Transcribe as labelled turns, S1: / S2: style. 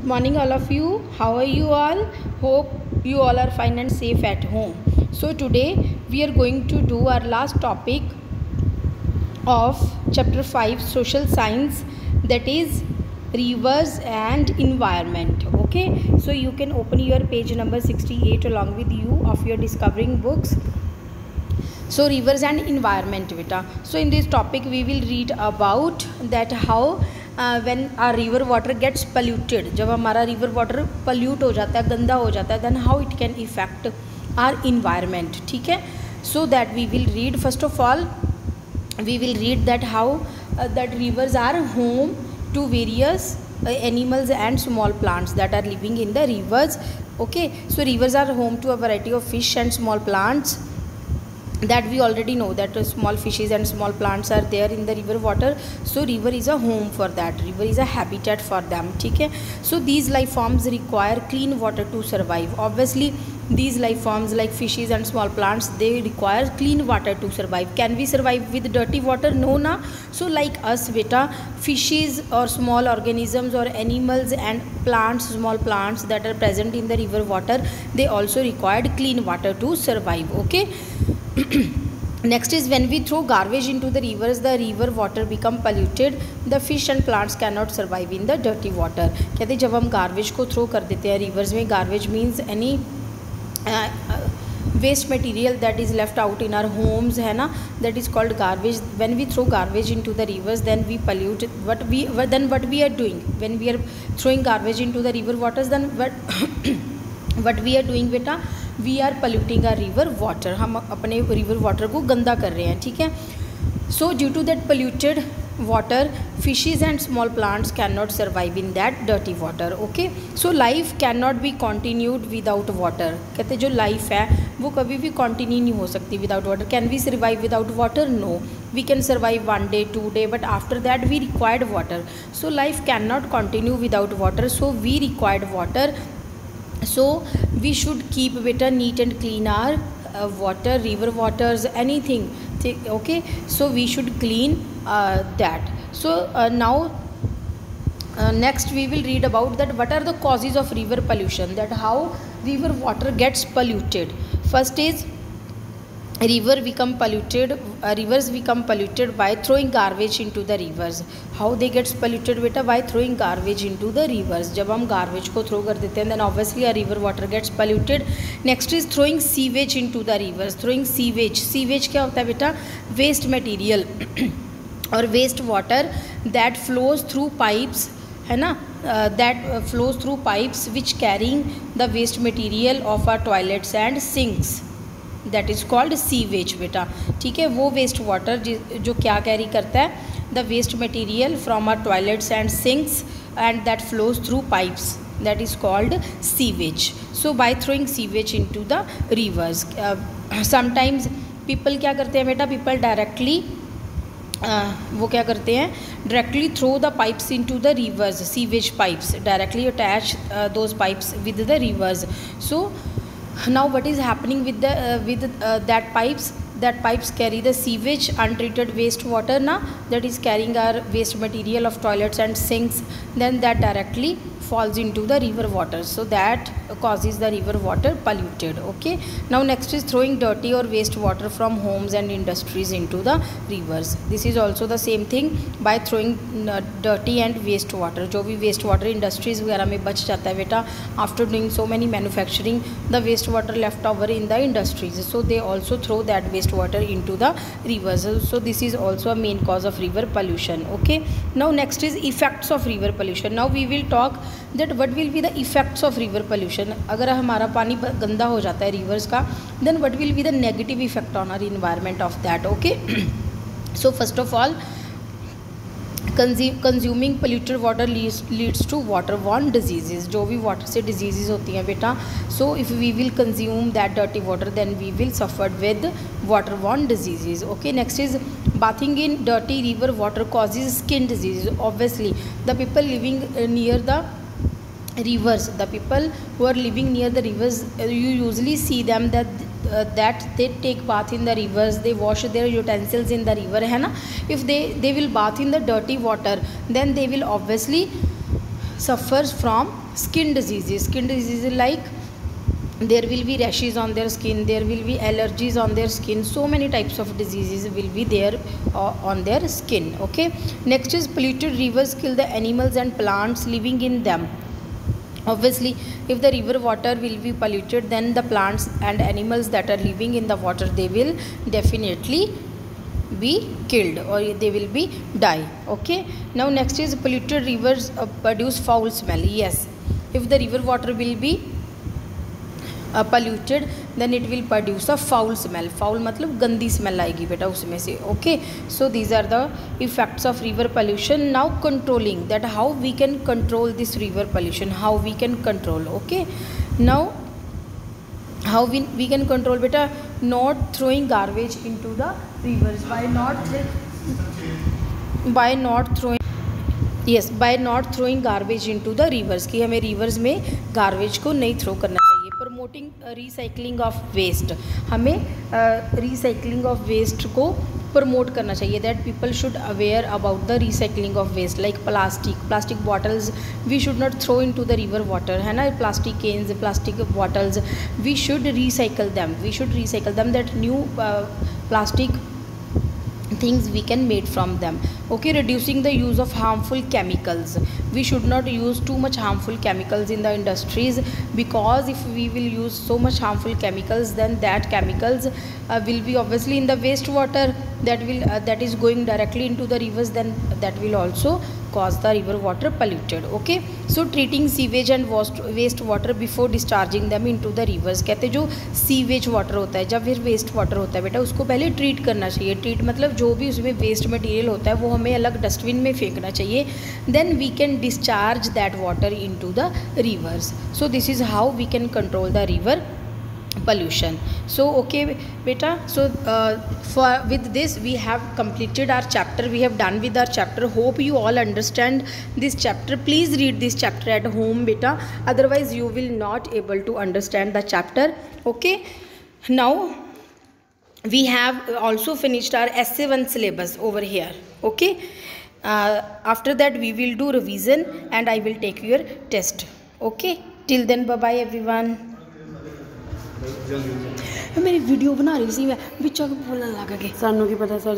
S1: morning all of you. How are you all? Hope you all are fine and safe at home. So today we are going to do our last topic of chapter 5 social science, that is rivers and environment. Okay, so you can open your page number 68 along with you of your discovering books. So rivers and environment beta. So in this topic we will read about that how when our river water gets polluted, जब हमारा river water pollute हो जाता है, गंदा हो जाता है, then how it can affect our environment. ठीक है, so that we will read, first of all we will read that how that rivers are home to various animals and small plants that are living in the rivers. Okay, so rivers are home to a variety of fish and small plants that we already know that small fishes and small plants are there in the river water. So river is a home for that, river is a habitat for them. ठीक है, so these life forms require clean water to survive. Obviously these life forms like fishes and small plants, they require clean water to survive. Can we survive with dirty water? No na. So like us beta, fishes or small organisms or animals and plants, small plants that are present in the river water, they also required clean water to survive. Okay. Next is when we throw garbage into the river water become polluted. The fish and plants cannot survive in the dirty water. कहते जब हम garbage को throw कर देते हैं rivers में, garbage means any waste material that is left out in our homes है ना, that is called garbage. When we throw garbage into the rivers, then we pollute. What we are doing when we are throwing garbage into the river waters, then what we are doing बेटा, we are polluting our river water, हम अपने river water को गंदा कर रहे हैं. ठीक है, so due to that polluted water fishes and small plants can not survive in that dirty water. Okay, so life can not be continued without water. कहते जो लाइफ है वो कभी भी कॉन्टीन्यू नहीं हो सकती without water. Can we survive without water? No, we can survive 1 day 2 day, but after that we required water. So life can not continue without water, so we required water. So we should keep better neat and clean our water, river waters, anything. Okay, so we should clean that. So now next we will read about that what are the causes of river pollution, that how river water gets polluted. First is rivers become polluted by throwing garbage into the rivers. How they gets polluted beta? By throwing garbage into the rivers. जब हम garbage को throw कर देते हैं, then obviously a river water gets polluted. Next is throwing sewage into the rivers. Throwing sewage क्या होता है बेटा? Waste material और waste water that flows through pipes है ना, that flows through pipes which carrying the waste material of our toilets and sinks. That is called sewage बेटा. ठीक है, वो वेस्ट वाटर जो क्या कैरी करता है, the waste material from our toilets and sinks and that flows through pipes, that is called sewage. So by throwing sewage in to the rivers, sometimes people क्या करते हैं बेटा, पीपल डायरेक्टली वो क्या करते हैं, directly throw the pipes in to the rivers, sewage pipes, directly attach those pipes with the rivers. So now what is happening with that pipes carry the sewage, untreated waste water na, that is carrying our waste material of toilets and sinks, then that directly falls into the river water, so that causes the river water polluted. Okay, now next is throwing dirty or waste water from homes and industries into the rivers. This is also the same thing by throwing dirty and waste water. जो भी waste water industries वगैरह में बच जाता है बेटा, after doing so many manufacturing, the waste water left over in the industries, so they also throw that waste water into the rivers. So this is also a main cause of river pollution. Okay, now next is effects of river pollution. Now we will talk that what will be the effects of river pollution. अगर हमारा पानी गंदा हो जाता है rivers का, then what will be the negative effect on our environment of that. Okay, so first of all consuming polluted water leads to waterborne diseases. जो भी water से diseases होती हैं बेटा, so if we will consume that dirty water, then we will suffer with waterborne diseases. Okay, next is bathing in dirty river water causes skin diseases. Obviously the people living near the rivers, the people who are living near the rivers, you usually see them that they take bath in the rivers, they wash their utensils in the river, है ना. If they will bath in the dirty water, then they will obviously suffers from skin diseases. Skin diseases like there will be rashes on their skin, there will be allergies on their skin, so many types of diseases will be there on their skin. Okay, next is polluted rivers kill the animals and plants living in them. Obviously, if the river water will be polluted, then the plants and animals that are living in the water, they will definitely be killed or they will be die. Okay, now next is polluted rivers produce foul smell. Yes, if the river water will be polluted, then it will produce a foul smell. Foul मतलब गंदी smell आएगी बेटा उसमें से. Okay, so these are the effects of river pollution. Now controlling, that how we can control this river pollution, how we can control. Okay, now how we can control बेटा, not throwing garbage into the rivers. By not throwing yes, by not throwing garbage into the rivers, कि हमें rivers में garbage को नहीं throw करना चाहिए. Promoting recycling of waste, हमें recycling of waste को प्रमोट करना चाहिए. That people should aware about the recycling of waste like plastic bottles we should not throw in to the river water, है ना. Plastic cans, plastic bottles, we should recycle them, that new plastic things we can made from them. Okay, reducing the use of harmful chemicals, we should not use too much harmful chemicals in the industries, because if we will use so much harmful chemicals, then that chemicals will be obviously in the wastewater that is going directly into the rivers, then that will also cause the river water polluted. Okay, so treating sewage and waste water before discharging them into the rivers. कहते जो sewage water होता है, जब फिर waste water होता है बेटा, उसको पहले ट्रीट करना चाहिए. ट्रीट मतलब जो भी उसमें वेस्ट मटेरियल होता है वो हमें अलग डस्टबिन में फेंकना चाहिए. Then we can discharge that water into the rivers. So this is how we can control the river pollution. So okay beta, so for with this we have completed our chapter, we have done with our chapter. Hope you all understand this chapter. Please read this chapter at home beta, otherwise you will not able to understand the chapter. Okay, now we have also finished our essay 1 syllabus over here. Okay, after that we will do revision and I will take your test. Okay, till then bye bye everyone. मेरी video बना रही सी मैं, बिच बोलने लग गए, सानू की पता सर